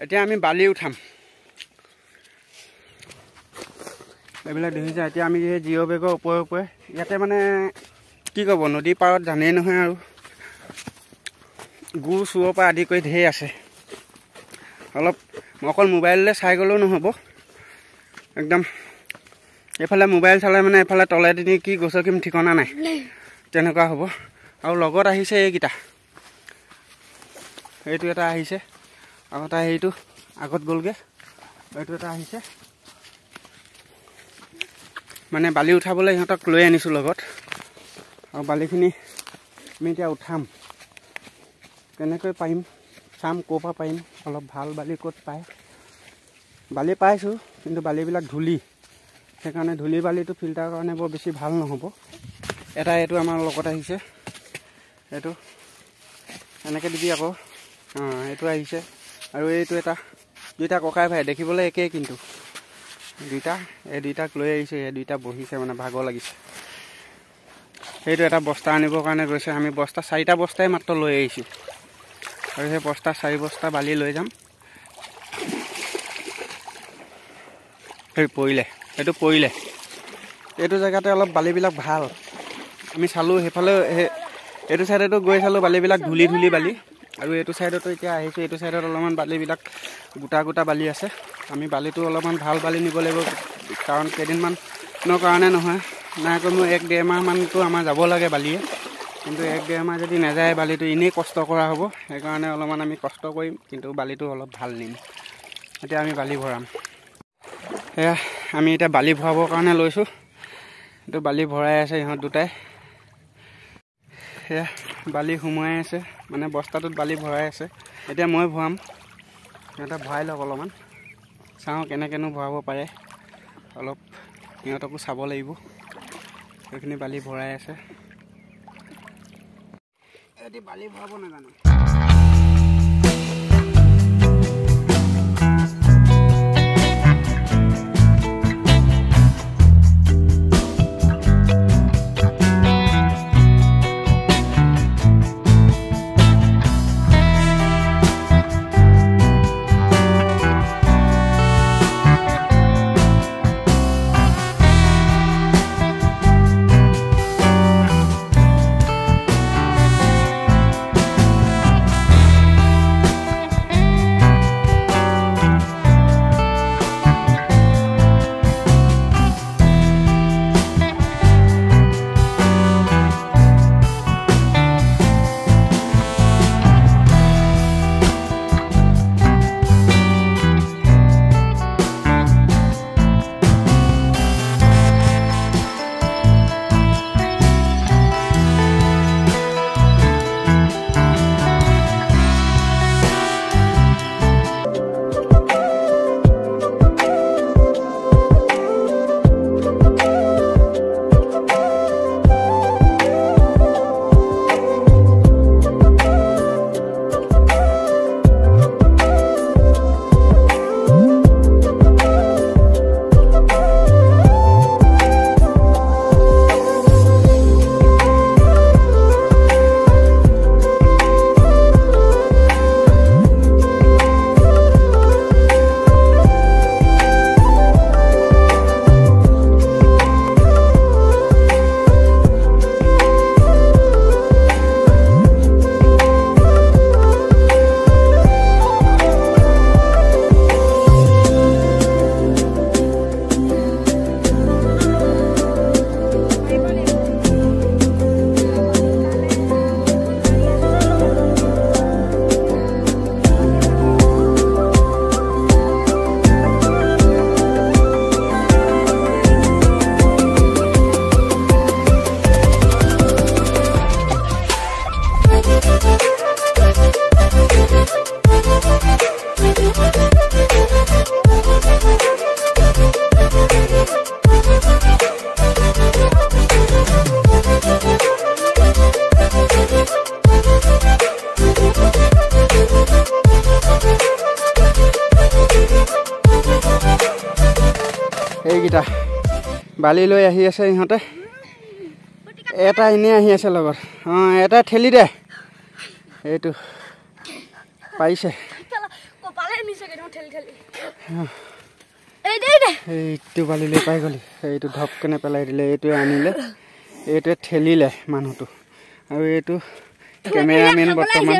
এতিয়া আমি বালি উঠাম এইবিলাক দেখিছে এতিয়া আমি জিঅ' বেগৰ ওপৰে ইয়াতে মানে কি ক'ব নদী পাৰত জানেই নহয় আৰু গু চুৰৰ পৰা আদি কৰি ঢেৰ আছে অলপ অকল মোবাইললৈ চাই গ'লেও নহ'ব একদম এইফালে মোবাইল চালে মানে এইফালে তলেদি কি গছকিম ঠিকনা নাই তেনেকুৱা হ'ব আৰু লগত আহিছে এইকেইটা এইটো এটা আহিছে আৰু এটা সেইটো আগত গ'লগৈ এইটো এটা আহিছে মানে বালি উঠাবলৈ সিহঁতক লৈ আনিছোঁ লগত আৰু বালিখিনি আমি এতিয়া উঠাম কেনেকৈ পাৰিম চাম ক'ৰ পৰা পাৰিম অলপ ভাল বালি ক'ত পায় বালি পাইছোঁ কিন্তু বালিবিলাক ধূলি সেইকাৰণে ধূলি বালিটো ফিল্টাৰৰ কাৰণে বৰ বেছি ভাল নহ'ব এটা এইটো আমাৰ লগত আহিছে এইটো এনেকৈ দিবি আকৌ এইটো আহিছে আৰু এইটো এটা দুইটা ককাই ভাই দেখিবলৈ একেই কিন্তু এই দুইটাক লৈ আহিছে এই দুইটা বহিছে মানে ভাগৰ লাগিছে সেইটো এটা বস্তা আনিবৰ কাৰণে গৈছে আমি বস্তা 4টা বস্তাই মাত্ৰ লৈ আহিছোঁ আৰু সেই বস্তা 4 বস্তা বালি লৈ যাম সেই পৰিলে এইটো জেগাতে অলপ বালিবিলাক ভাল আমি চালোঁ সেইফালে এইটো চাইডতো গৈ চালোঁ বালিবিলাক ধূলি বালি আৰু এইটো চাইডতো এতিয়া আহিছোঁ এইটো চাইডত অলপমান বালিবিলাক গোটা বালি আছে আমি বালিটো অলপমান ভাল বালি নিব লাগিব কাৰণ কেইদিনমানৰ কাৰণে নহয় নাই কমেও 1-1.5 মাহমানটো আমাৰ যাব লাগে বালিয়ে কিন্তু 1-1.5 মাহ যদি নাযায় বালিটো এনেই কষ্ট কৰা হ'ব সেইকাৰণে অলপমান আমি কষ্ট কৰিম কিন্তু বালিটো অলপ ভাল নিম এতিয়া আমি বালি ভৰাম সেয়া আমি এতিয়া বালি ভৰাবৰ কাৰণে লৈছোঁ এইটো বালি ভৰাই আছে ইহঁত দুটাই সেয়া বালি সোমোৱাই আছে মানে বস্তাটোত বালি ভৰাই আছে এতিয়া মই ভৰাম সিহঁতে ভৰাই লওক অলপমান চাওঁ কেনেকৈনো ভৰাব পাৰে অলপ সিহঁতকো চাব লাগিব সেইখিনি বালি ভৰাই আছে এটি বালি ভৰাব নাজানো এইকেইটা বালি লৈ আহি আছে ইহঁতে এটা এনে আহি আছে লগত এটা ঠেলি দে এইটো পাইছে এইটো বালিলৈ পাই গ'লি এইটো ধপকেনে পেলাই দিলে এইটোৱে আনিলে এইটোৱে ঠেলিলে মানুহটো আৰু এইটো কেমেৰামেন বৰ্তমান